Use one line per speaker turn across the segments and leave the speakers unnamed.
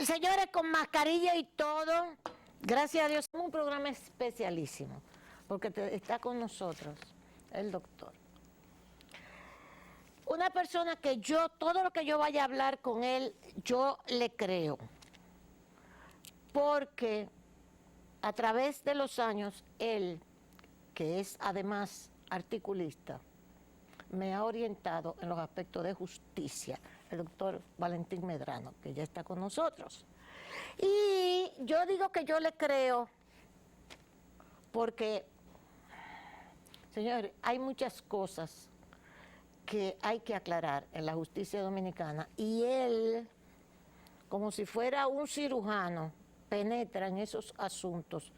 Señores, con mascarilla y todo, gracias a Dios, es un programa especialísimo, porque está con nosotros el doctor. Una persona que todo lo que yo vaya a hablar con él, yo le creo, porque a través de los años, él, que es además articulista, me ha orientado en los aspectos de justicia, el doctor Valentín Medrano, que ya está con nosotros. Y yo digo que yo le creo porque, señores, hay muchas cosas que hay que aclarar en la justicia dominicana y él, como si fuera un cirujano, penetra en esos asuntos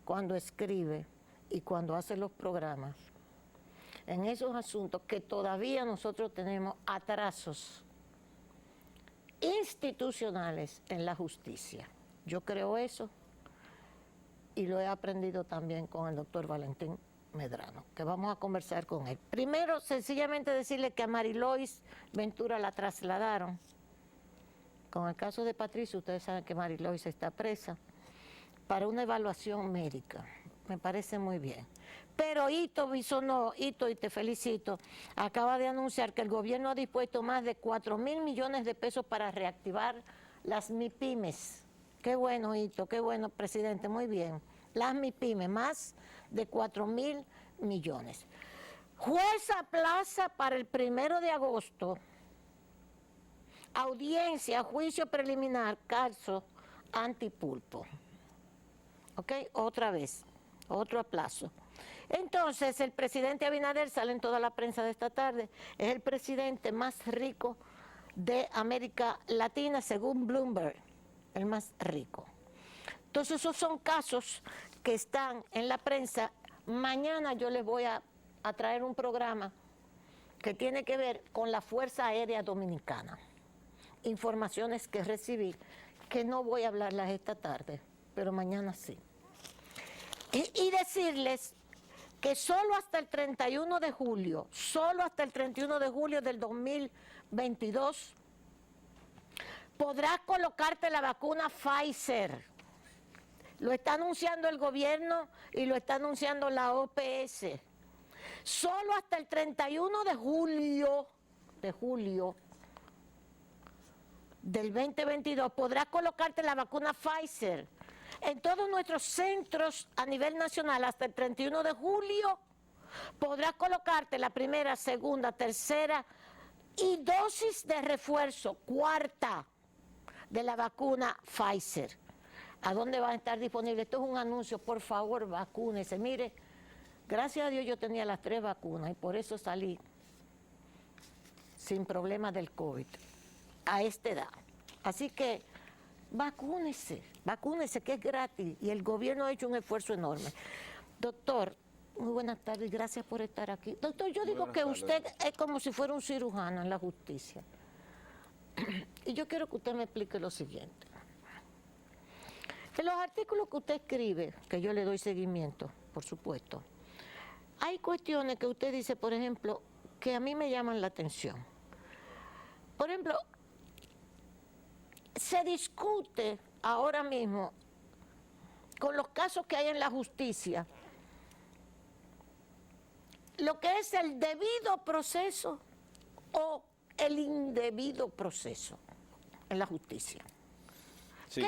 cuando escribe y cuando hace los programas, en esos asuntos que todavía nosotros tenemos atrasos institucionales en la justicia. Yo creo eso y lo he aprendido también con el doctor Valentín Medrano, que vamos a conversar con él. Primero, sencillamente decirle que a Marilois Ventura la trasladaron. Con el caso de Patricio, ustedes saben que Marilois está presa para una evaluación médica. Me parece muy bien. Pero Hito Bisonó, Hito, y te felicito, acaba de anunciar que el gobierno ha dispuesto más de 4.000 millones de pesos para reactivar las MIPYMES. Qué bueno, Hito, qué bueno, presidente, muy bien. Las MIPYMES, más de 4.000 millones. Juez aplaza para el 1 de agosto, audiencia, juicio preliminar, caso Antipulpo. ¿Ok? Otra vez, otro aplazo. Entonces, el presidente Abinader, sale en toda la prensa de esta tarde, es el presidente más rico de América Latina, según Bloomberg, el más rico. Entonces, esos son casos que están en la prensa. Mañana yo les voy a traer un programa que tiene que ver con la Fuerza Aérea Dominicana. Informaciones que recibí, que no voy a hablarlas esta tarde, pero mañana sí. Y decirles que solo hasta el 31 de julio, solo hasta el 31 de julio del 2022, podrás colocarte la vacuna Pfizer. Lo está anunciando el gobierno y lo está anunciando la OPS. Solo hasta el 31 de julio del 2022 podrás colocarte la vacuna Pfizer. En todos nuestros centros a nivel nacional, hasta el 31 de julio, podrás colocarte la primera, segunda, tercera y dosis de refuerzo, cuarta, de la vacuna Pfizer. ¿A dónde va a estar disponible? Esto es un anuncio, por favor, vacúnese. Mire, gracias a Dios yo tenía las 3 vacunas y por eso salí sin problemas del COVID a esta edad. Así que vacúnese, que es gratis y el gobierno ha hecho un esfuerzo enorme. Doctor, muy buenas tardes, gracias por estar aquí. Doctor, yo digo que usted es como si fuera un cirujano en la justicia. Y yo quiero que usted me explique lo siguiente. En los artículos que usted escribe, que yo le doy seguimiento, por supuesto, hay cuestiones que usted dice, por ejemplo, que a mí me llaman la atención. Por ejemplo, se discute ahora mismo con los casos que hay en la justicia lo que es el debido proceso o el indebido proceso en la justicia. Sí.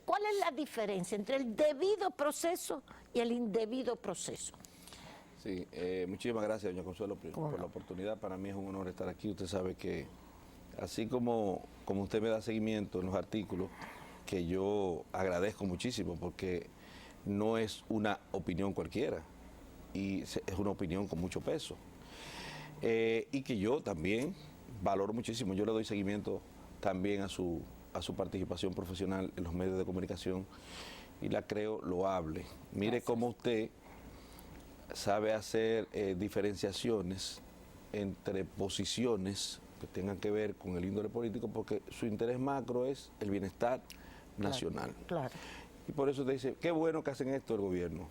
¿Cuál es la diferencia entre el debido proceso y el indebido proceso?
Sí, muchísimas gracias, doña Consuelo, por la oportunidad. Para mí es un honor estar aquí. Usted sabe que así como usted me da seguimiento en los artículos, que yo agradezco muchísimo porque no es una opinión cualquiera y es una opinión con mucho peso. Y que yo también valoro muchísimo. Yo le doy seguimiento también a su participación profesional en los medios de comunicación y la creo loable. Mire Gracias. Cómo usted sabe hacer diferenciaciones entre posiciones que tengan que ver con el índole político, porque su interés macro es el bienestar nacional.
Claro.
Y por eso te dice, qué bueno que hacen esto el gobierno,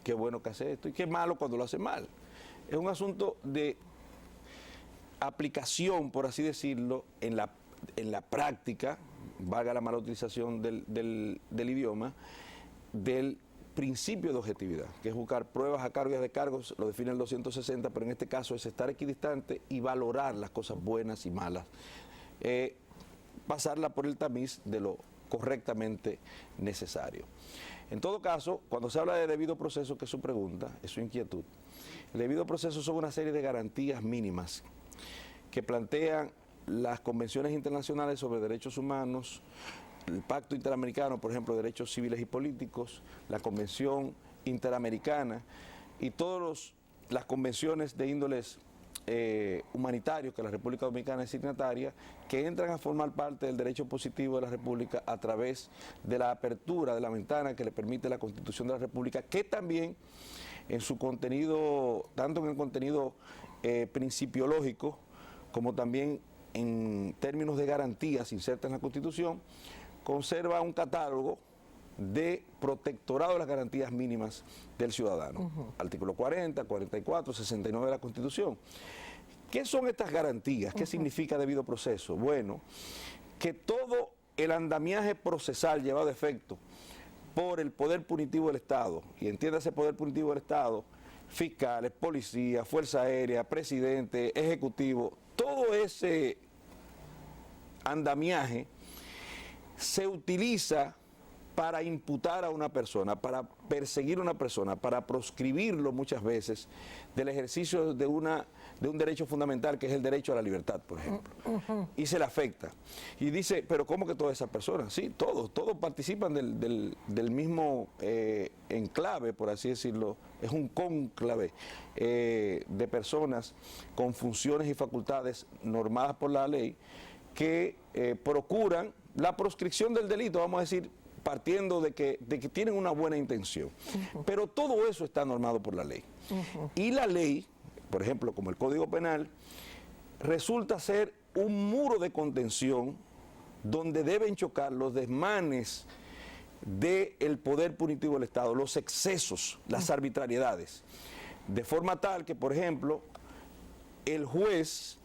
qué bueno que hace esto, y qué malo cuando lo hace mal. Es un asunto de aplicación, por así decirlo, en la práctica valga la mala utilización del idioma, del principio de objetividad, que es buscar pruebas a cargo y de cargos, lo define el 260, pero en este caso es estar equidistante y valorar las cosas buenas y malas, pasarla por el tamiz de lo correctamente necesario. En todo caso, cuando se habla de debido proceso, que es su pregunta, es su inquietud, el debido proceso son una serie de garantías mínimas que plantean las convenciones internacionales sobre derechos humanos, el Pacto Interamericano, por ejemplo, de Derechos Civiles y Políticos, la Convención Interamericana y todas las convenciones de índoles humanitarios que la República Dominicana es signataria, que entran a formar parte del derecho positivo de la República a través de la apertura de la ventana que le permite la Constitución de la República, que también en su contenido, tanto en el contenido principiológico, como también en términos de garantías insertas en la Constitución, conserva un catálogo de protectorado de las garantías mínimas del ciudadano. Artículo 40, 44, 69 de la Constitución. ¿Qué son estas garantías? ¿Qué significa debido proceso? Bueno, que todo el andamiaje procesal llevado a efecto por el poder punitivo del Estado, y entiéndase poder punitivo del Estado, fiscales, policía, fuerza aérea, presidente, ejecutivo, todo ese andamiaje se utiliza para imputar a una persona, para perseguir a una persona, para proscribirlo muchas veces del ejercicio de un derecho fundamental que es el derecho a la libertad, por ejemplo. Y se le afecta. Y dice, pero ¿cómo que todas esas personas? Sí, todos participan del mismo enclave, por así decirlo. Es un cónclave de personas con funciones y facultades normadas por la ley que procuran la proscripción del delito, vamos a decir, partiendo de que tienen una buena intención. Pero todo eso está normado por la ley. Y la ley, por ejemplo, como el Código Penal, resulta ser un muro de contención donde deben chocar los desmanes del poder punitivo del Estado, los excesos, las arbitrariedades. De forma tal que, por ejemplo, el juez,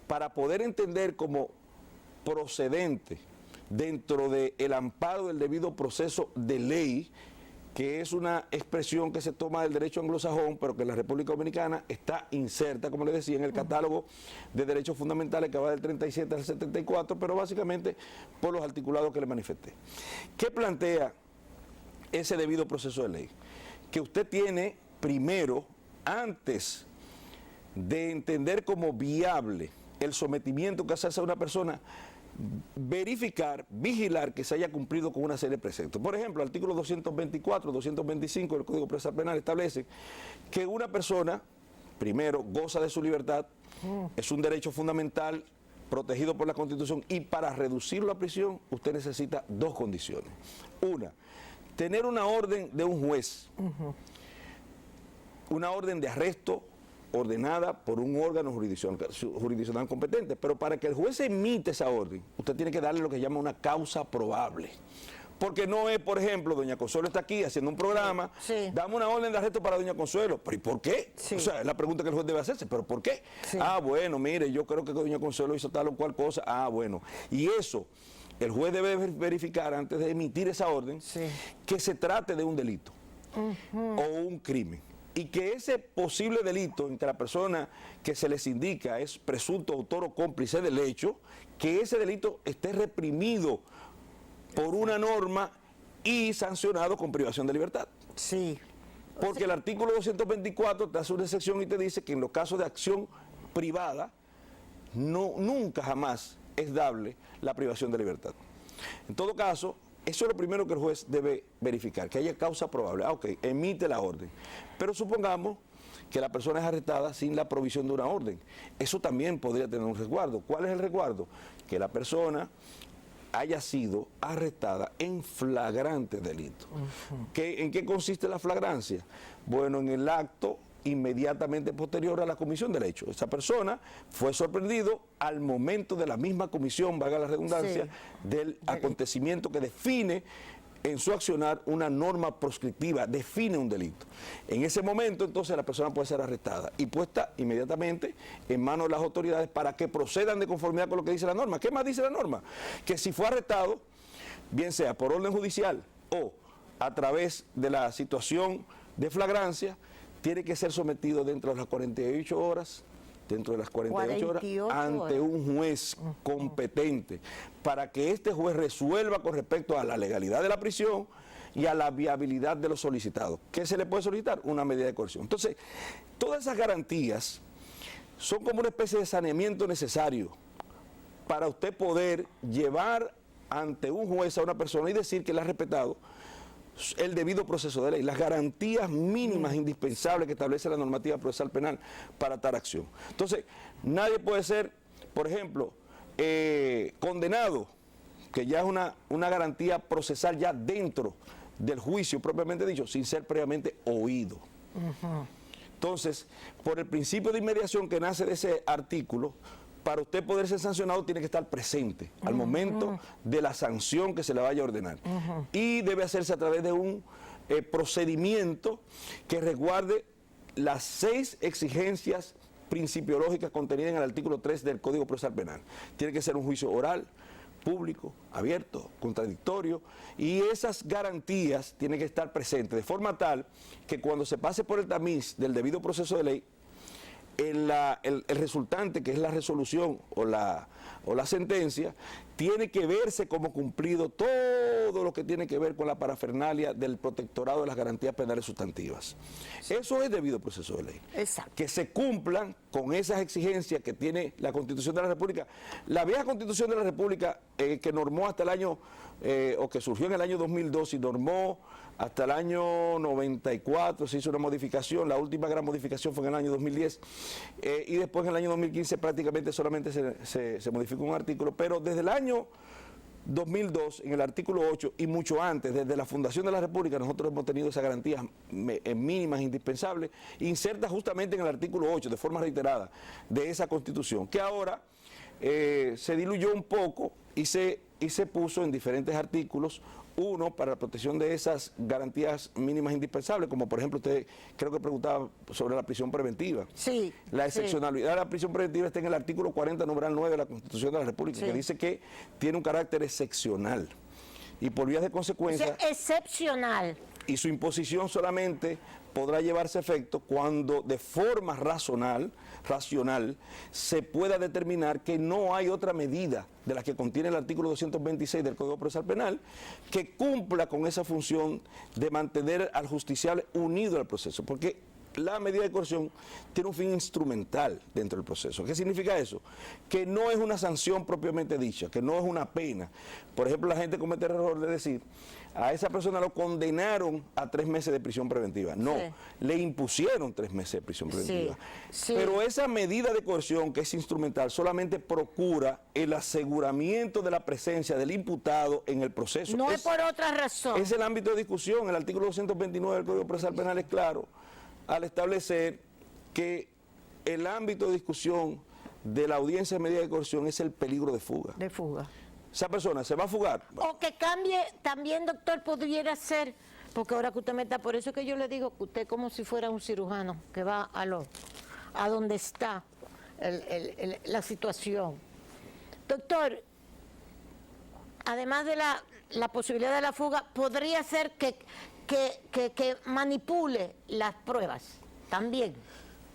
para poder entender como procedente dentro del amparo del debido proceso de ley, que es una expresión que se toma del derecho anglosajón, pero que en la República Dominicana está inserta, como le decía, en el catálogo de derechos fundamentales que va del 37 al 74, pero básicamente por los articulados que le manifesté. ¿Qué plantea ese debido proceso de ley? Que usted tiene primero, antes de entender como viable el sometimiento que hace a una persona, verificar, vigilar que se haya cumplido con una serie de preceptos. Por ejemplo, el artículo 224, 225 del Código Procesal Penal establece que una persona, primero, goza de su libertad, es un derecho fundamental protegido por la Constitución, y para reducirlo a prisión usted necesita dos condiciones. Una, tener una orden de un juez, una orden de arresto ordenada por un órgano jurisdiccional competente, pero para que el juez emite esa orden, usted tiene que darle lo que se llama una causa probable. Porque no es, por ejemplo, doña Consuelo está aquí haciendo un programa, dame una orden de arresto para doña Consuelo, pero ¿y por qué? O sea, es la pregunta que el juez debe hacerse, ¿pero por qué? Ah, bueno, mire, yo creo que doña Consuelo hizo tal o cual cosa, ah, bueno, y eso, el juez debe verificar antes de emitir esa orden que se trate de un delito o un crimen. Y que ese posible delito en que la persona que se les indica es presunto autor o cómplice del hecho, que ese delito esté reprimido por una norma y sancionado con privación de libertad.
Sí.
Porque el artículo 224 te hace una excepción y te dice que en los casos de acción privada, nunca jamás es dable la privación de libertad. En todo caso, eso es lo primero que el juez debe verificar, que haya causa probable. Ah, ok, emite la orden. Pero supongamos que la persona es arrestada sin la provisión de una orden. Eso también podría tener un resguardo. ¿Cuál es el resguardo? Que la persona haya sido arrestada en flagrante delito. ¿En qué consiste la flagrancia? Bueno, en el acto inmediatamente posterior a la comisión del hecho. Esa persona fue sorprendido al momento de la misma comisión, valga la redundancia, del acontecimiento que define en su accionar una norma proscriptiva, define un delito. En ese momento, entonces, la persona puede ser arrestada y puesta inmediatamente en manos de las autoridades para que procedan de conformidad con lo que dice la norma. ¿Qué más dice la norma? Que si fue arrestado, bien sea por orden judicial o a través de la situación de flagrancia, tiene que ser sometido dentro de las 48 horas, ante un juez competente, para que este juez resuelva con respecto a la legalidad de la prisión y a la viabilidad de los solicitados. ¿Qué se le puede solicitar? Una medida de coerción. Entonces, todas esas garantías son como una especie de saneamiento necesario para usted poder llevar ante un juez a una persona y decir que le ha respetado el debido proceso de ley, las garantías mínimas indispensables que establece la normativa procesal penal para tal acción. Entonces, nadie puede ser, por ejemplo, condenado, que ya es una garantía procesal ya dentro del juicio propiamente dicho, sin ser previamente oído. Entonces, por el principio de inmediación que nace de ese artículo, para usted poder ser sancionado tiene que estar presente al momento de la sanción que se le vaya a ordenar. Y debe hacerse a través de un procedimiento que resguarde las 6 exigencias principiológicas contenidas en el artículo 3 del Código Procesal Penal. Tiene que ser un juicio oral, público, abierto, contradictorio, y esas garantías tienen que estar presentes, de forma tal que cuando se pase por el tamiz del debido proceso de ley, el resultante, que es la resolución o la sentencia, tiene que verse como cumplido todo lo que tiene que ver con la parafernalia del protectorado de las garantías penales sustantivas. Eso es debido proceso de ley.
Exacto.
Que se cumplan con esas exigencias que tiene la Constitución de la República. La vieja Constitución de la República, que normó hasta el año, o que surgió en el año 2002 y normó hasta el año 94, se hizo una modificación, la última gran modificación fue en el año 2010, y después en el año 2015 prácticamente solamente se modificó un artículo, pero desde el año 2002, en el artículo 8 y mucho antes, desde la fundación de la República, nosotros hemos tenido esas garantías mínimas, indispensables, insertas justamente en el artículo 8, de forma reiterada, de esa Constitución, que ahora se diluyó un poco y se puso en diferentes artículos, uno para la protección de esas garantías mínimas indispensables, como por ejemplo usted creo que preguntaba sobre la prisión preventiva.
Sí.
La excepcionalidad de la prisión preventiva está en el artículo 40, numeral 9 de la Constitución de la República, que dice que tiene un carácter excepcional y por vías de consecuencia...
excepcional.
Y su imposición solamente podrá llevarse a efecto cuando de forma racional se pueda determinar que no hay otra medida de la que contiene el artículo 226 del Código Procesal Penal que cumpla con esa función de mantener al justiciable unido al proceso, porque la medida de coerción tiene un fin instrumental dentro del proceso. ¿Qué significa eso? Que no es una sanción propiamente dicha, que no es una pena. Por ejemplo, la gente comete el error de decir, a esa persona lo condenaron a 3 meses de prisión preventiva. No, le impusieron 3 meses de prisión preventiva. Pero esa medida de coerción, que es instrumental, solamente procura el aseguramiento de la presencia del imputado en el proceso.
No es por otra razón.
Es el ámbito de discusión. El artículo 229 del Código Procesal Penal es claro al establecer que el ámbito de discusión de la audiencia de medida de coerción es el peligro de fuga.
De fuga.
Esa persona se va a fugar.
O que cambie, también, doctor, podría ser, porque ahora que usted me está, por eso que yo le digo que usted como si fuera un cirujano, que va a donde está la situación. Doctor, además de la posibilidad de la fuga, podría ser que manipule las pruebas también.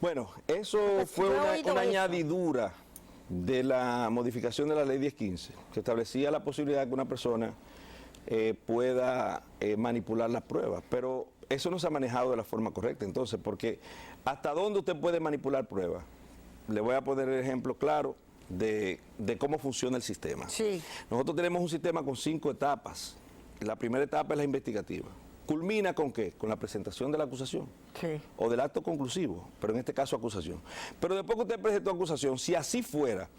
Bueno, eso fue una añadidura de la modificación de la ley 1015, que establecía la posibilidad de que una persona pueda manipular las pruebas, pero eso no se ha manejado de la forma correcta, entonces, porque ¿hasta dónde usted puede manipular pruebas? Le voy a poner el ejemplo claro de cómo funciona el sistema.
Sí.
Nosotros tenemos un sistema con 5 etapas. La primera etapa es la investigativa. ¿Culmina con qué? Con la presentación de la acusación.
Sí.
O del acto conclusivo, pero en este caso acusación. Pero después que usted presentó acusación, si así fuera,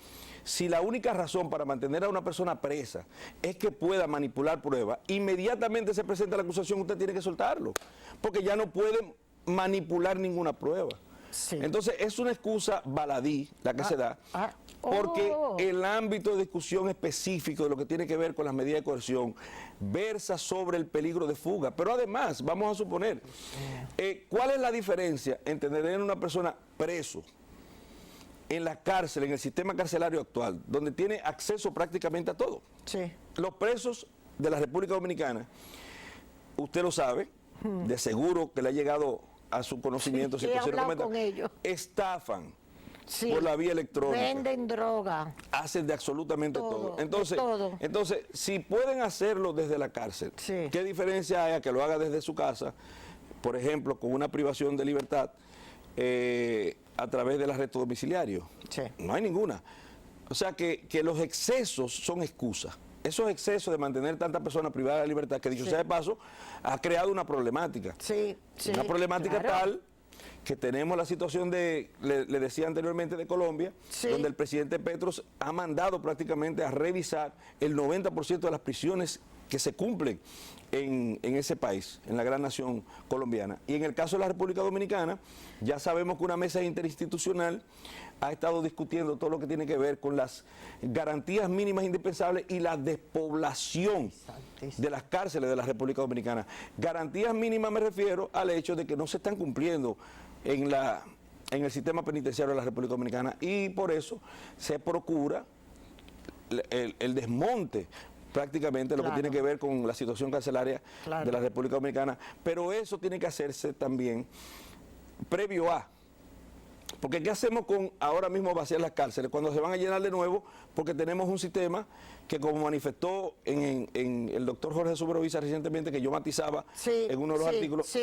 si la única razón para mantener a una persona presa es que pueda manipular pruebas, inmediatamente se presenta la acusación, usted tiene que soltarlo, porque ya no puede manipular ninguna prueba.
Sí.
Entonces, es una excusa baladí la que se da, porque el ámbito de discusión específico de lo que tiene que ver con las medidas de coerción versa sobre el peligro de fuga. Pero además, vamos a suponer, ¿cuál es la diferencia entre tener una persona preso en la cárcel, en el sistema carcelario actual, donde tiene acceso prácticamente a todo?
Sí.
Los presos de la República Dominicana, usted lo sabe, de seguro que le ha llegado a su conocimiento,
sí, he hablado con ellos.
Estafan
Sí,
por la vía electrónica.
venden droga.
Hacen de absolutamente todo. Entonces,
todo.
entonces, si pueden hacerlo desde la cárcel,
Sí.
¿qué diferencia hay a que lo haga desde su casa, por ejemplo, con una privación de libertad a través del arresto domiciliario?
Sí.
No hay ninguna. O sea que los excesos son excusas. Esos excesos de mantener tantas personas privadas de la libertad, que dicho sea de paso, ha creado una problemática.
Sí, sí,
Una problemática
claro.
tal que tenemos la situación de, le decía anteriormente, de Colombia,
Sí.
donde el presidente Petros ha mandado prácticamente a revisar el 90% de las prisiones que se cumplen en ese país, en la gran nación colombiana. Y en el caso de la República Dominicana, ya sabemos que una mesa interinstitucional ha estado discutiendo todo lo que tiene que ver con las garantías mínimas indispensables y la despoblación de las cárceles de la República Dominicana. Garantías mínimas me refiero al hecho de que no se están cumpliendo en el sistema penitenciario de la República Dominicana, y por eso se procura el desmonte prácticamente lo que tiene que ver con la situación carcelaria de la República Dominicana, pero eso tiene que hacerse también previo a, porque ¿qué hacemos con ahora mismo vaciar las cárceles cuando se van a llenar de nuevo? Porque tenemos un sistema que, como manifestó en el doctor Jorge Subrovisa recientemente, que yo matizaba en uno de los artículos,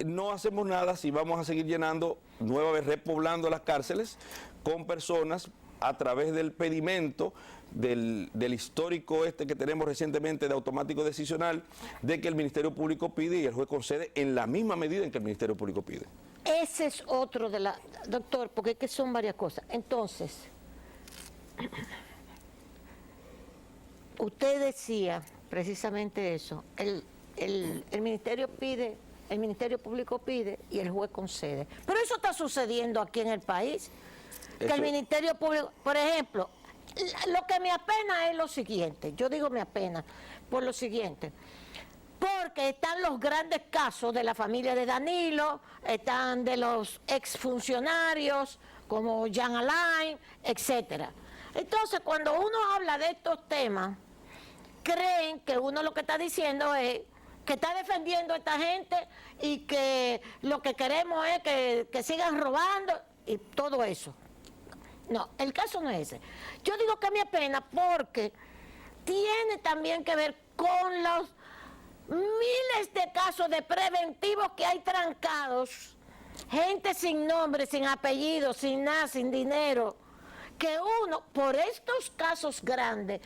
no hacemos nada si vamos a seguir llenando, nueva vez repoblando las cárceles con personas a través del pedimento del histórico que tenemos recientemente de automático decisional, de que el Ministerio Público pide y el juez concede en la misma medida en que el Ministerio Público pide.
Ese es otro de la... Doctor, porque es que son varias cosas. Entonces, usted decía precisamente eso, el Ministerio pide, el Ministerio Público pide y el juez concede. Pero eso está sucediendo aquí en el país. Que el Ministerio Público, por ejemplo, lo que me apena es lo siguiente, yo digo me apena por lo siguiente, porque están los grandes casos de la familia de Danilo, están de los exfuncionarios como Jean Alain, etcétera. Entonces, cuando uno habla de estos temas, creen que uno lo que está diciendo es que está defendiendo a esta gente y que lo que queremos es que sigan robando y todo eso. No, el caso no es ese. Yo digo que me apena porque tiene también que ver con los miles de casos de preventivos que hay trancados, gente sin nombre, sin apellido, sin nada, sin dinero, que uno, por estos casos grandes,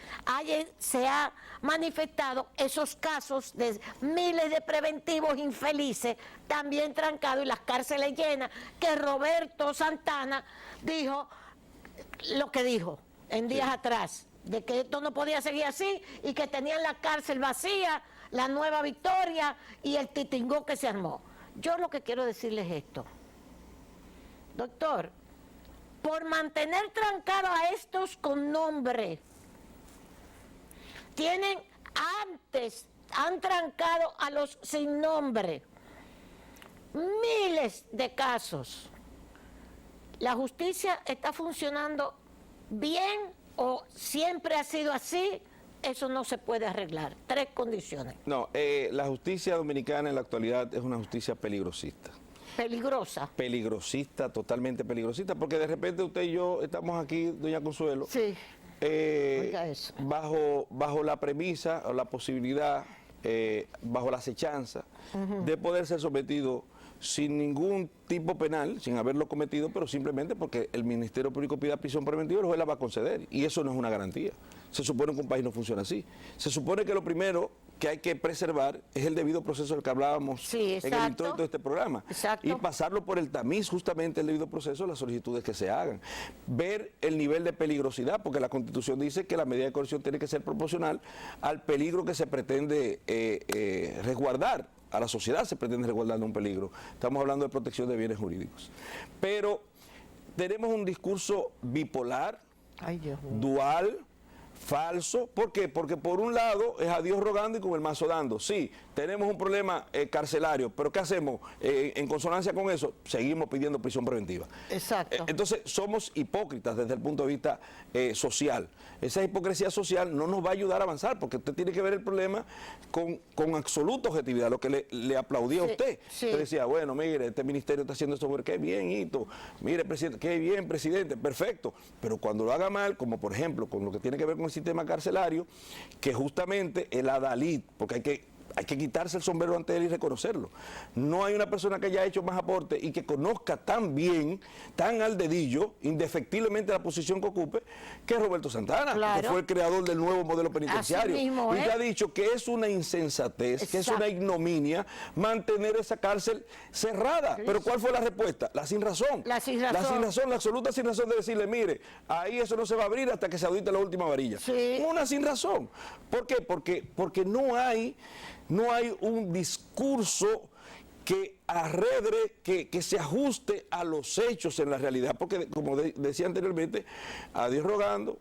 se ha manifestado esos casos de miles de preventivos infelices, también trancados y las cárceles llenas, que Roberto Santana dijo lo que dijo en días atrás, de que esto no podía seguir así y que tenían la cárcel vacía, la Nueva Victoria y el titingó que se armó. Yo lo que quiero decirles es esto, doctor, por mantener trancados a estos con nombre, han trancado a los sin nombre, miles de casos. ¿La justicia está funcionando bien o siempre ha sido así? Eso no se puede arreglar. 3 condiciones.
No, la justicia dominicana en la actualidad es una justicia peligrosista.
Peligrosa.
Peligrosista, totalmente peligrosista, porque de repente usted y yo estamos aquí, doña Consuelo,
Sí. Oiga eso.
bajo la premisa o la posibilidad, bajo la acechanza de poder ser sometido sin ningún tipo penal, sin haberlo cometido, pero simplemente porque el Ministerio Público pida prisión preventiva, el juez la va a conceder, y eso no es una garantía. Se supone que un país no funciona así. Se supone que lo primero que hay que preservar es el debido proceso del que hablábamos en el introito de este programa.
Exacto.
Y pasarlo por el tamiz, justamente el debido proceso, las solicitudes que se hagan. Ver el nivel de peligrosidad, porque la Constitución dice que la medida de coerción tiene que ser proporcional al peligro que se pretende resguardar a la sociedad se pretende resguardar de un peligro. Estamos hablando de protección de bienes jurídicos. Pero tenemos un discurso bipolar, dual, falso. ¿Por qué? Porque por un lado es a Dios rogando y con el mazo dando. Sí, tenemos un problema carcelario, pero ¿qué hacemos? En consonancia con eso, seguimos pidiendo prisión preventiva.
Exacto.
Entonces, somos hipócritas desde el punto de vista social. Esa hipocresía social no nos va a ayudar a avanzar, porque usted tiene que ver el problema con absoluta objetividad, lo que le aplaudía a usted.
Sí.
Usted decía, bueno, mire, este ministerio está haciendo esto, qué bien, Hito. Mire, presidente, qué bien, presidente, perfecto. Pero cuando lo haga mal, como por ejemplo, con lo que tiene que ver con el sistema carcelario, que justamente el adalid, porque hay que quitarse el sombrero ante él y reconocerlo. No hay una persona que haya hecho más aporte y que conozca tan bien, tan al dedillo, indefectiblemente la posición que ocupe, que Roberto Santana,
claro,
que fue el creador del nuevo modelo penitenciario.
Así mismo,
y que ha dicho que es una insensatez, que es una ignominia mantener esa cárcel cerrada. Pero ¿cuál fue la respuesta? La sin razón.
La sin razón.
La sin razón, la absoluta sin razón de decirle, mire, ahí eso no se va a abrir hasta que se audite la última varilla.
Sí.
Una sin razón. ¿Por qué? Porque no hay un discurso que arredre, que se ajuste a los hechos en la realidad, porque como decía anteriormente, a Dios rogando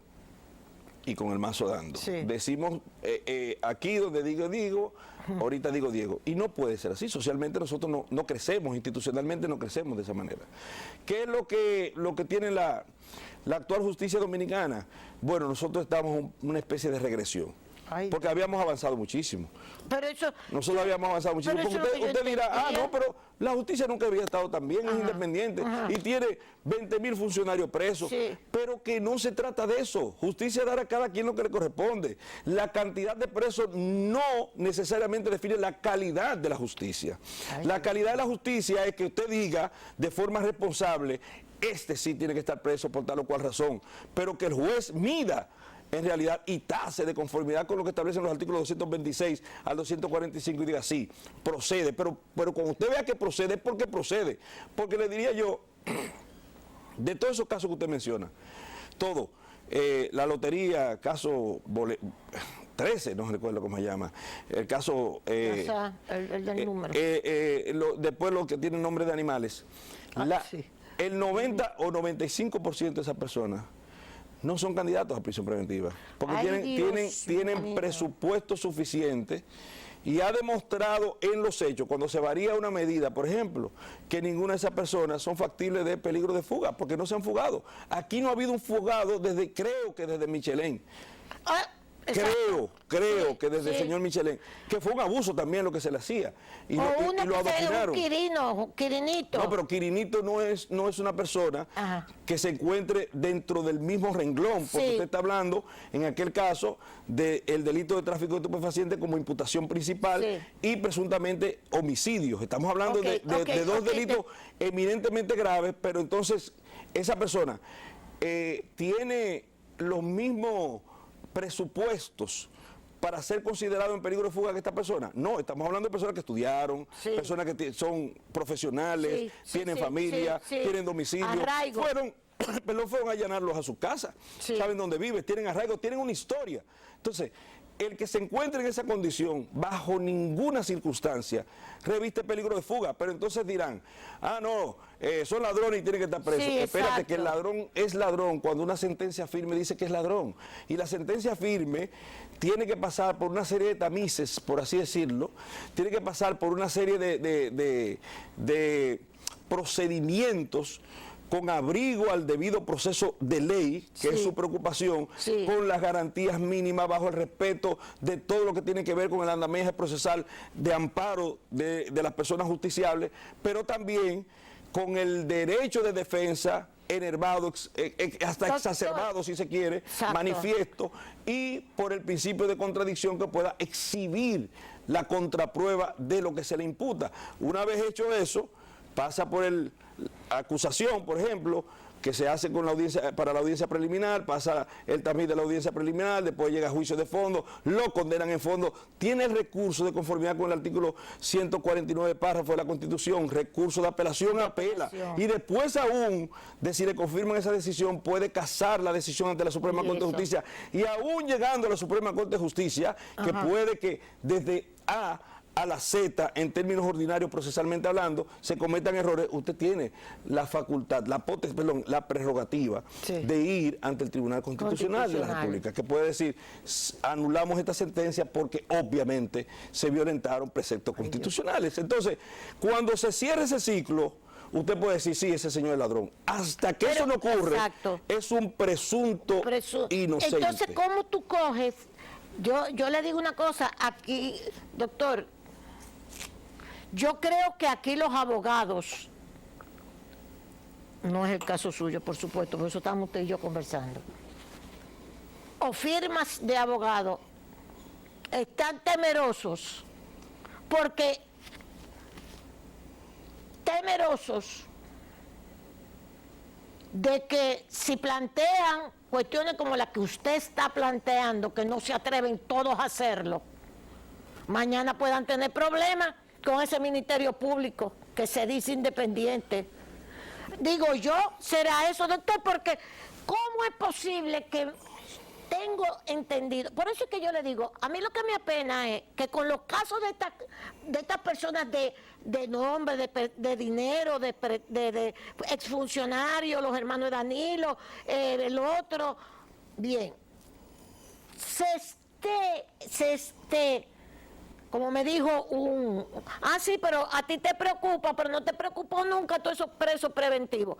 y con el mazo dando.
Sí.
Decimos aquí donde digo, ahorita digo Diego, y no puede ser así. Socialmente nosotros no crecemos, institucionalmente no crecemos de esa manera. ¿Qué es lo que tiene la actual justicia dominicana? Bueno, nosotros estamos en una especie de regresión. Porque habíamos avanzado muchísimo.
Pero eso,
nosotros habíamos avanzado muchísimo. Porque usted dirá, no, pero la justicia nunca había estado tan bien, es independiente y tiene 20.000 funcionarios presos. Sí. Pero que no se trata de eso. Justicia dar a cada quien lo que le corresponde. La cantidad de presos no necesariamente define la calidad de la justicia. La calidad de la justicia es que usted diga de forma responsable, este sí tiene que estar preso por tal o cual razón. Pero que el juez mida en realidad y tase de conformidad con lo que establecen los artículos 226 al 245 y diga sí, procede, pero cuando usted vea que procede es porque procede, porque le diría yo, de todos esos casos que usted menciona, todo, la lotería, caso 13, no recuerdo cómo se llama, el caso...
el del número.
Después lo que tiene nombre de animales, el 90 o 95% de esas personas no son candidatos a prisión preventiva, porque tienen presupuesto suficiente y ha demostrado en los hechos, cuando se varía una medida, por ejemplo, que ninguna de esas personas son factibles de peligro de fuga, porque no se han fugado. Aquí no ha habido un fugado creo que desde Michelén. Creo que desde el señor Michelén, que fue un abuso también lo que se le hacía. Y lo adoctrinaron.
Quirinito.
No, pero Quirinito no es una persona que se encuentre dentro del mismo renglón, porque usted está hablando, en aquel caso, del delito de tráfico de estupefacientes como imputación principal y presuntamente homicidios. Estamos hablando de dos delitos eminentemente graves, pero entonces esa persona tiene los mismos presupuestos para ser considerado en peligro de fuga que esta persona. No, estamos hablando de personas que estudiaron, personas que son profesionales, tienen familia, tienen domicilio, fueron a allanarlos a su casa, saben dónde vive, tienen arraigo, tienen una historia. Entonces, el que se encuentre en esa condición, bajo ninguna circunstancia, reviste peligro de fuga, pero entonces dirán, no, son ladrones y tienen que estar presos. Espérate, que el ladrón es ladrón cuando una sentencia firme dice que es ladrón. Y la sentencia firme tiene que pasar por una serie de tamices, por así decirlo, tiene que pasar por una serie de procedimientos con abrigo al debido proceso de ley, que es su preocupación, con las garantías mínimas, bajo el respeto de todo lo que tiene que ver con el andamiaje procesal de amparo de las personas justiciables, pero también con el derecho de defensa enervado, hasta exacerbado si se quiere, manifiesto, y por el principio de contradicción que pueda exhibir la contraprueba de lo que se le imputa. Una vez hecho eso, pasa por la acusación, por ejemplo, que se hace con la audiencia, para la audiencia preliminar, pasa el tamiz de la audiencia preliminar, después llega a juicio de fondo, lo condenan en fondo, tiene el recurso de conformidad con el artículo 149 párrafo de la Constitución, recurso de apelación, apela, y después aún, de si le confirman esa decisión, puede casar la decisión ante la Suprema Corte de Justicia, y aún llegando a la Suprema Corte de Justicia, que puede que desde A a la Z, en términos ordinarios, procesalmente hablando, se cometan errores, usted tiene la facultad, la prerrogativa de ir ante el Tribunal Constitucional de la República, que puede decir, anulamos esta sentencia porque obviamente se violentaron preceptos constitucionales. Entonces, cuando se cierre ese ciclo, usted puede decir, sí, ese señor es ladrón. Hasta que eso no ocurre, es un presunto inocente.
Entonces, ¿cómo tú coges? Yo le digo una cosa, aquí, doctor, yo creo que aquí los abogados, no es el caso suyo, por supuesto, por eso estamos usted y yo conversando, o firmas de abogados, están temerosos, porque temerosos de que si plantean cuestiones como las que usted está planteando, que no se atreven todos a hacerlo, mañana puedan tener problemas con ese Ministerio Público que se dice independiente. Digo yo, ¿será eso, doctor? Porque ¿cómo es posible que tengo entendido? Por eso es que yo le digo, a mí lo que me apena es que con los casos de estas personas de nombre, de dinero, de exfuncionarios, los hermanos de Danilo, el otro, bien, se esté, como me dijo sí, pero a ti te preocupa, pero no te preocupó nunca todos esos presos preventivos.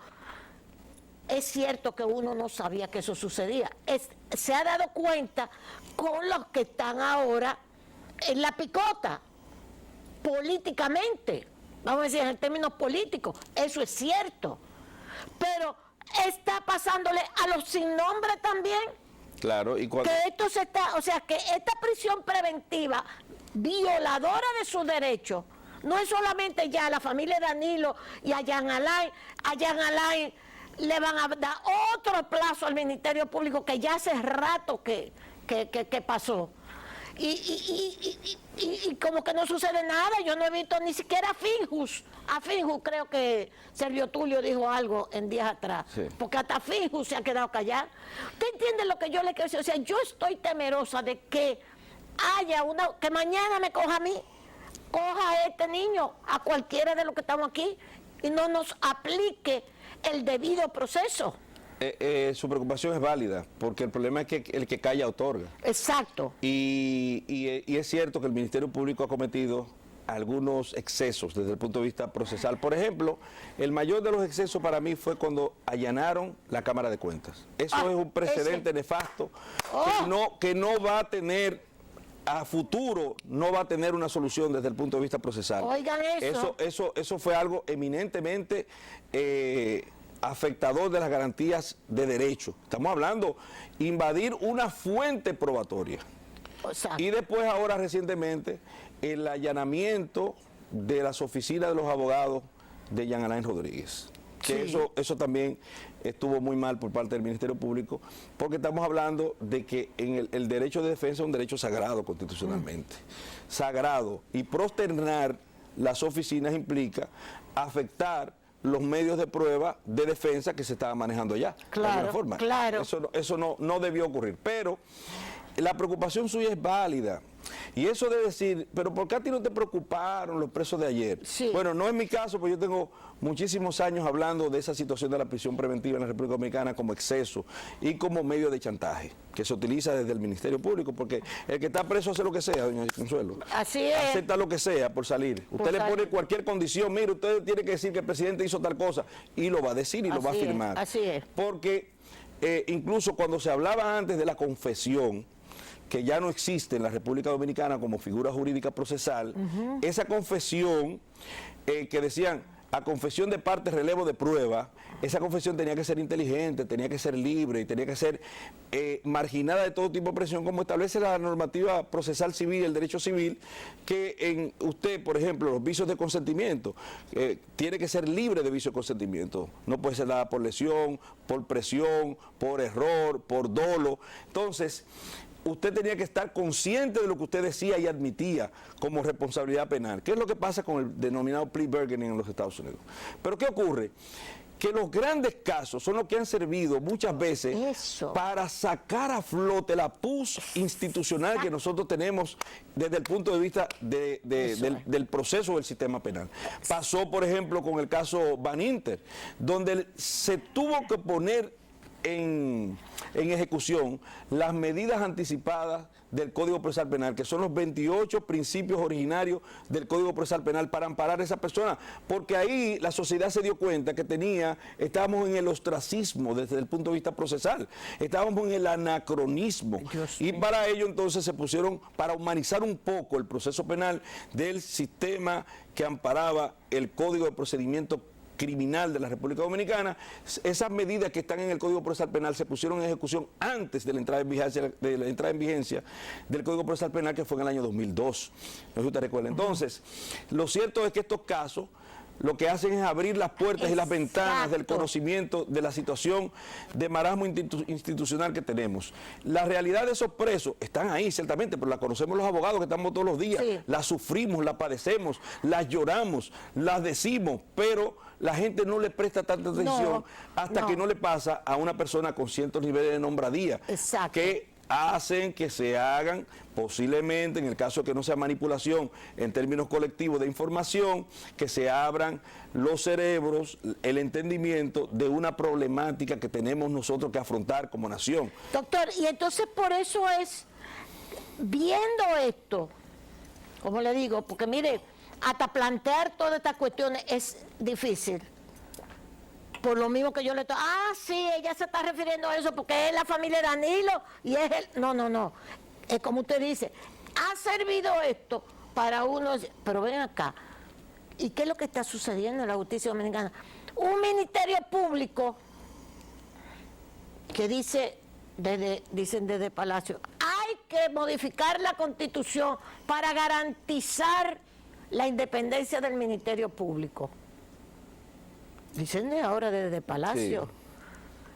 Es cierto que uno no sabía que eso sucedía. Se ha dado cuenta con los que están ahora en la picota, políticamente, vamos a decir en términos políticos, eso es cierto. Pero está pasándole a los sin nombre también.
Claro, y cuando...
Que esto se está, o sea, que esta prisión preventiva violadora de sus derechos, no es solamente ya a la familia de Danilo y a Jean Alain le van a dar otro plazo al Ministerio Público que ya hace rato que pasó. Y como que no sucede nada, yo no he visto ni siquiera a Finjus creo que Servio Tulio dijo algo en días atrás, sí. Porque hasta Finjus se ha quedado callado. ¿Usted entiende lo que yo le quiero decir? O sea, yo estoy temerosa de que haya que mañana me coja a mí, coja a este niño, a cualquiera de los que estamos aquí, y no nos aplique el debido proceso.
Su preocupación es válida, porque el problema es que el que calla otorga.
Exacto.
Y es cierto que el Ministerio Público ha cometido algunos excesos desde el punto de vista procesal. Por ejemplo, el mayor de los excesos para mí fue cuando allanaron la Cámara de Cuentas. Eso es un precedente nefasto que no va a tener, a futuro, no va a tener una solución desde el punto de vista procesal.
Oigan eso.
Eso fue algo eminentemente afectador de las garantías de derecho. Estamos hablando invadir una fuente probatoria. Exacto. Y después ahora recientemente el allanamiento de las oficinas de los abogados de Jean Alain Rodríguez. Que sí. Eso también estuvo muy mal por parte del Ministerio Público, porque estamos hablando de que el derecho de defensa es un derecho sagrado constitucionalmente. Sagrado. Y prosternar las oficinas implica afectar los medios de prueba de defensa que se estaban manejando allá.
Claro,
de alguna forma.
Claro.
Eso no debió ocurrir. Pero la preocupación suya es válida. Y eso de decir, pero ¿por qué a ti no te preocuparon los presos de ayer?
Sí.
Bueno, no es mi caso, porque yo tengo muchísimos años hablando de esa situación de la prisión preventiva en la República Dominicana como exceso y como medio de chantaje, que se utiliza desde el Ministerio Público, porque el que está preso hace lo que sea, doña Consuelo.
Así es.
Acepta lo que sea por salir. Usted le pone cualquier condición, mire, usted tiene que decir que el presidente hizo tal cosa, y lo va a decir y lo va a afirmar.
Así es.
Porque incluso cuando se hablaba antes de la confesión, que ya no existe en la República Dominicana como figura jurídica procesal, esa confesión que decían a confesión de parte, relevo de prueba, esa confesión tenía que ser inteligente, tenía que ser libre y tenía que ser marginada de todo tipo de presión, como establece la normativa procesal civil, el derecho civil, que en usted, por ejemplo, los vicios de consentimiento, tiene que ser libre de vicio de consentimiento, no puede ser dada por lesión, por presión, por error, por dolo. Entonces, usted tenía que estar consciente de lo que usted decía y admitía como responsabilidad penal. ¿Qué es lo que pasa con el denominado plea bargaining en los Estados Unidos? Pero ¿qué ocurre? que los grandes casos son los que han servido muchas veces para sacar a flote la pus institucional que nosotros tenemos desde el punto de vista del proceso del sistema penal. Pasó, por ejemplo, con el caso Van Inter, donde se tuvo que poner en ejecución las medidas anticipadas del Código Procesal Penal, que son los 28 principios originarios del Código Procesal Penal para amparar a esa persona, porque ahí la sociedad se dio cuenta que estábamos en el ostracismo desde el punto de vista procesal, estábamos en el anacronismo, y para ello entonces se pusieron, para humanizar un poco el proceso penal del sistema que amparaba el Código de Procedimiento Criminal de la República Dominicana, esas medidas que están en el Código Procesal Penal se pusieron en ejecución antes de la entrada en vigencia del Código Procesal Penal, que fue en el año 2002. No sé si usted recuerda. Entonces, lo cierto es que estos casos lo que hacen es abrir las puertas y las ventanas del conocimiento de la situación de marasmo institucional que tenemos. La realidad de esos presos están ahí, ciertamente, pero la conocemos los abogados que estamos todos los días, la sufrimos, la padecemos, las lloramos, las decimos, pero la gente no le presta tanta atención hasta que no le pasa a una persona con ciertos niveles de nombradía, que hacen que se hagan, posiblemente, en el caso de que no sea manipulación en términos colectivos de información, que se abran los cerebros, el entendimiento de una problemática que tenemos nosotros que afrontar como nación.
Doctor, y entonces por eso es, viendo esto, como le digo, porque mire, hasta plantear todas estas cuestiones es difícil. Por lo mismo que yo le estoy... sí, ella se está refiriendo a eso porque es la familia Danilo y es el... No. Es como usted dice, ha servido esto para uno... Pero ven acá, ¿y qué es lo que está sucediendo en la justicia dominicana? Un ministerio público que dicen desde Palacio, hay que modificar la Constitución para garantizar la independencia del ministerio público. Dicen ahora desde Palacio. Sí.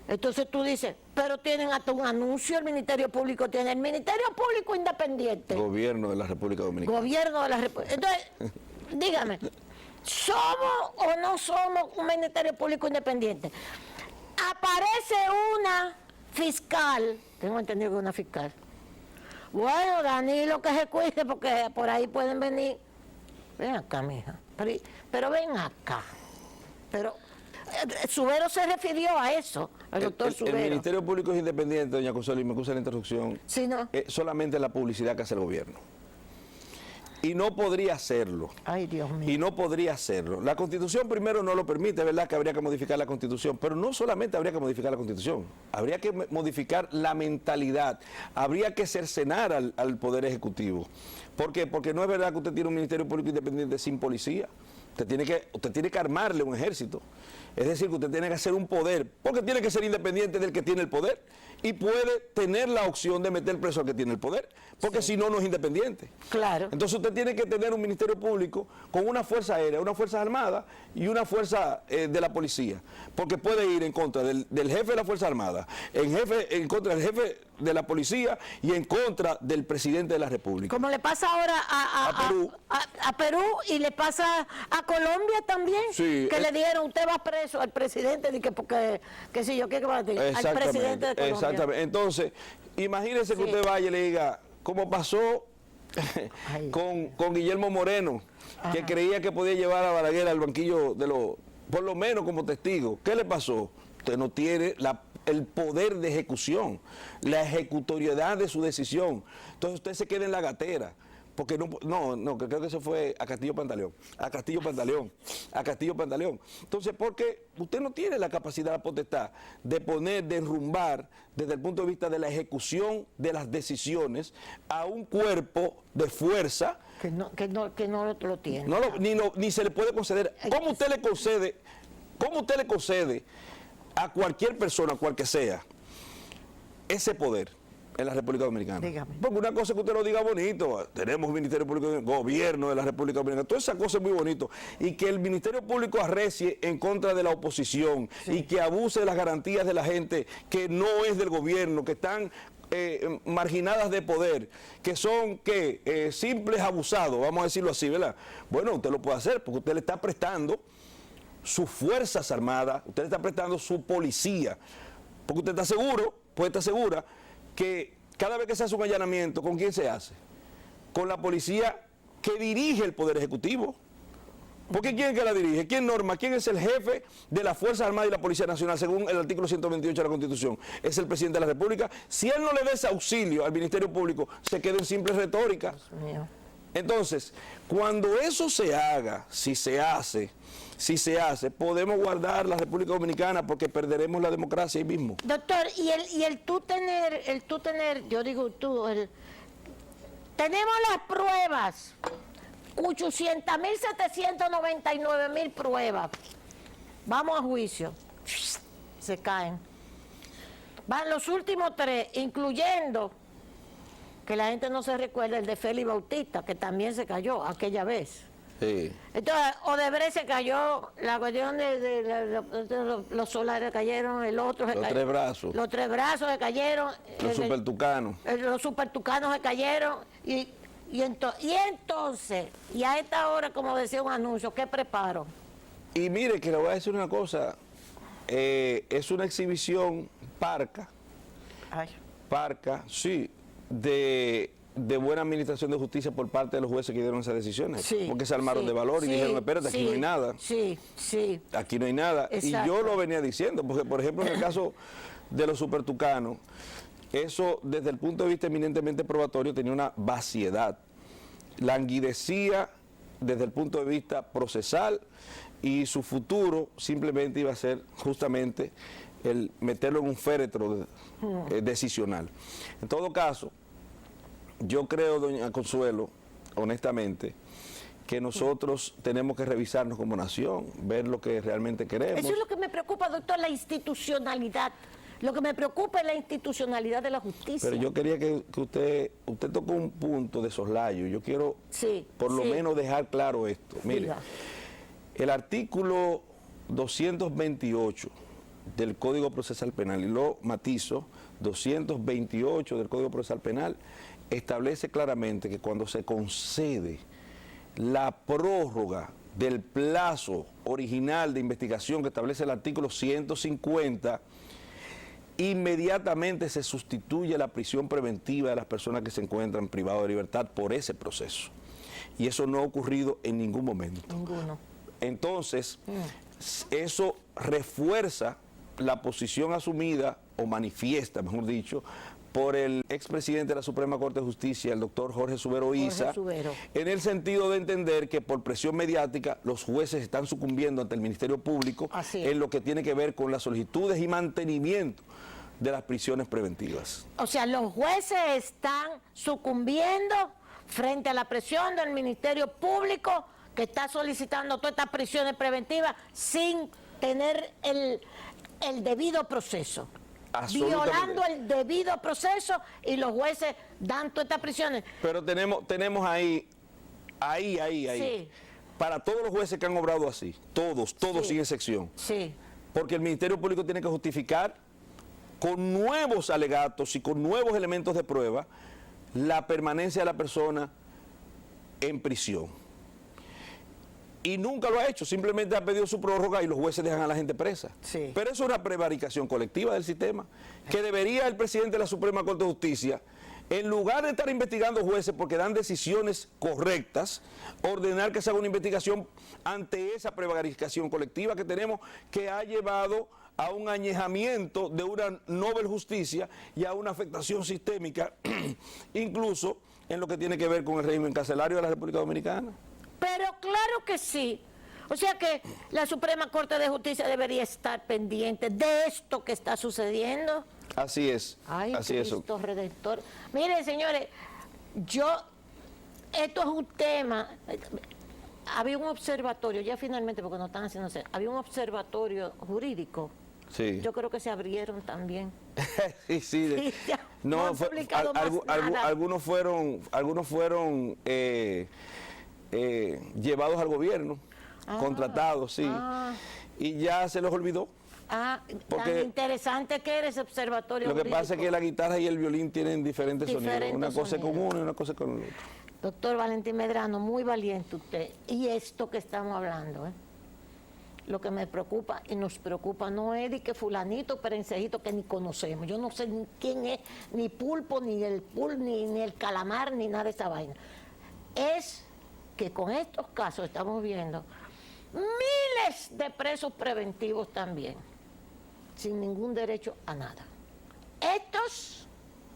Entonces tú dices, pero tienen hasta un anuncio, el Ministerio Público tiene, el Ministerio Público Independiente.
Gobierno de la República Dominicana.
Gobierno de la República. Entonces, dígame, ¿somos o no somos un Ministerio Público Independiente? Aparece una fiscal, tengo entendido que es una fiscal. Bueno, Danilo, que se cuide porque por ahí pueden venir. Ven acá, mija. Pero ven acá. Pero Subero se refirió a eso, el doctor Subero.
El Ministerio Público es independiente, doña Consuelo, y me excusa la interrupción.
Sí, no.
Solamente la publicidad que hace el gobierno. Y no podría hacerlo.
Ay, Dios mío.
Y no podría hacerlo. La Constitución primero no lo permite, ¿verdad? Que habría que modificar la Constitución. Pero no solamente habría que modificar la Constitución. Habría que modificar la mentalidad. Habría que cercenar al Poder Ejecutivo. ¿Por qué? Porque no es verdad que usted tiene un Ministerio Público Independiente sin policía. Usted tiene que armarle un ejército. Es decir, que usted tiene que hacer un poder, porque tiene que ser independiente del que tiene el poder y puede tener la opción de meter preso al que tiene el poder, porque si no, no es independiente.
Claro.
Entonces usted tiene que tener un ministerio público con una fuerza aérea, una fuerza armada y una fuerza de la policía, porque puede ir en contra del jefe de la Fuerza Armada, en contra del jefe de la policía y en contra del presidente de la República.
Como le pasa ahora a Perú y le pasa a Colombia también,
sí,
que le dieron, usted va preso al presidente, porque si yo, ¿qué va a decir? Al presidente de Colombia.
Exactamente. Entonces, imagínese que usted vaya y le diga, ¿cómo pasó con Guillermo Moreno, que creía que podía llevar a Balaguer al banquillo por lo menos como testigo? ¿Qué le pasó? Usted no tiene el poder de ejecución, la ejecutoriedad de su decisión. Entonces usted se queda en la gatera. Porque que creo que se fue a Castillo Pantaleón. Entonces, porque usted no tiene la capacidad, la potestad de enrumbar desde el punto de vista de la ejecución de las decisiones a un cuerpo de fuerza
que no lo tiene.
Ni se le puede conceder. ¿Cómo usted le concede a cualquier persona, cual que sea, ese poder en la República Dominicana?
Dígame.
Porque una cosa es que usted lo diga bonito, tenemos un Ministerio Público, gobierno de la República Dominicana, toda esa cosa es muy bonito, y que el Ministerio Público arrecie en contra de la oposición, y que abuse de las garantías de la gente que no es del gobierno, que están marginadas de poder, que son simples abusados, vamos a decirlo así, ¿verdad? Bueno, usted lo puede hacer porque usted le está prestando sus fuerzas armadas, usted le está prestando su policía, porque usted está seguro, puede estar segura, que cada vez que se hace un allanamiento, ¿con quién se hace? Con la policía que dirige el Poder Ejecutivo. Porque ¿quién es que la dirige? ¿Quién norma? ¿Quién es el jefe de las Fuerzas Armadas y la Policía Nacional según el artículo 128 de la Constitución? Es el presidente de la República. Si él no le da ese auxilio al Ministerio Público, se queda en simple retórica.
Dios mío.
Entonces, cuando eso se haga, si se hace, podemos guardar la República Dominicana porque perderemos la democracia ahí mismo.
Doctor, y el tú tener, yo digo tú, tenemos las pruebas, 800.799.000 pruebas. Vamos a juicio. Se caen. Van los últimos 3, incluyendo, que la gente no se recuerda, el de Félix Bautista, que también se cayó aquella vez.
Sí.
Entonces, Odebrecht se cayó, la cuestión de los solares cayeron, el otro se
Los
cayó.
3 brazos.
Los 3 brazos se cayeron.
Los supertucanos.
Los supertucanos se cayeron. Y entonces, y a esta hora, como decía un anuncio, ¿qué preparo?
Y mire, que le voy a decir una cosa, es una exhibición parca, sí, de buena administración de justicia por parte de los jueces que dieron esas decisiones,
Sí,
porque se armaron
sí,
de valor y
sí,
dijeron, espérate, aquí
sí,
no hay nada.
Sí.
Aquí no hay nada.
Exacto.
Y yo lo venía diciendo, porque por ejemplo en el caso de los supertucanos, eso desde el punto de vista eminentemente probatorio tenía una vaciedad, languidecía desde el punto de vista procesal y su futuro simplemente iba a ser justamente el meterlo en un féretro decisional. En todo caso, yo creo, doña Consuelo, honestamente, que nosotros tenemos que revisarnos como nación, ver lo que realmente queremos.
Eso es lo que me preocupa, doctor, la institucionalidad. Lo que me preocupa es la institucionalidad de la justicia.
Pero yo quería que usted tocó un punto de soslayo. Yo quiero por lo menos dejar claro esto. Mire,
Diga.
el artículo 228 del Código Procesal Penal, y lo matizo, 228 del Código Procesal Penal, establece claramente que cuando se concede la prórroga del plazo original de investigación que establece el artículo 150, inmediatamente se sustituye la prisión preventiva de las personas que se encuentran privadas de libertad por ese proceso. Y eso no ha ocurrido en ningún momento.
Ninguno.
Entonces, eso refuerza la posición asumida, o manifiesta, mejor dicho, por el expresidente de la Suprema Corte de Justicia, el doctor Jorge Subero Isa, en el sentido de entender que por presión mediática los jueces están sucumbiendo ante el Ministerio Público en lo que tiene que ver con las solicitudes y mantenimiento de las prisiones preventivas.
O sea, los jueces están sucumbiendo frente a la presión del Ministerio Público que está solicitando todas estas prisiones preventivas sin tener el debido proceso. Violando el debido proceso y los jueces dan todas estas prisiones.
Pero tenemos ahí,
Sí.
para todos los jueces que han obrado así, todos sin excepción.
Sí.
Porque el Ministerio Público tiene que justificar con nuevos alegatos y con nuevos elementos de prueba la permanencia de la persona en prisión. Y nunca lo ha hecho, simplemente ha pedido su prórroga y los jueces dejan a la gente presa.
Sí.
Pero eso es una prevaricación colectiva del sistema, que debería el presidente de la Suprema Corte de Justicia, en lugar de estar investigando jueces porque dan decisiones correctas, ordenar que se haga una investigación ante esa prevaricación colectiva que tenemos, que ha llevado a un añejamiento de una noble justicia y a una afectación sistémica, incluso en lo que tiene que ver con el régimen carcelario de la República Dominicana.
Pero claro que sí. O sea que la Suprema Corte de Justicia debería estar pendiente de esto que está sucediendo.
Así es.
Ay,
así es.
Cristo Redentor. Miren, señores, esto es un tema. Había un observatorio, ya finalmente, porque no están haciendo, había un observatorio jurídico.
Sí.
Yo creo que se abrieron también.
sí.
No han publicado más nada.
Algunos fueron llevados al gobierno, contratados, sí. Y ya se los olvidó.
Porque tan interesante que era ese observatorio.
Lo que pasa es que la guitarra y el violín tienen diferentes sonidos. Una cosa es con uno y una cosa es con el otro.
Doctor Valentín Medrano, muy valiente usted. Y esto que estamos hablando, lo que me preocupa y nos preocupa no es de que fulanito, perencejito que ni conocemos. Yo no sé ni quién es, ni pulpo, ni el calamar, ni nada de esa vaina. Es que con estos casos estamos viendo miles de presos preventivos también, sin ningún derecho a nada. Estos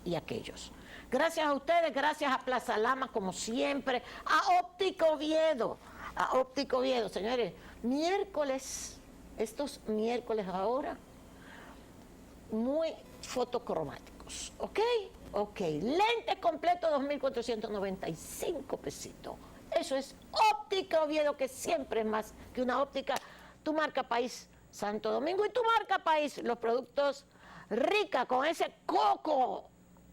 y aquellos. Gracias a ustedes, gracias a Plaza Lama, como siempre, a Óptico Oviedo, señores, miércoles, estos miércoles ahora, muy fotocromáticos, ¿ok? Ok, lente completo 2.495 pesitos. Eso es Óptica Oviedo, que siempre es más que una óptica. Tu marca país, Santo Domingo, y tu marca país, los productos Rica, con ese coco,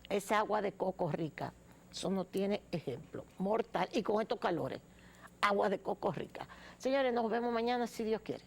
esa agua de coco rica. Eso no tiene ejemplo, mortal, y con estos calores, agua de coco rica. Señores, nos vemos mañana si Dios quiere.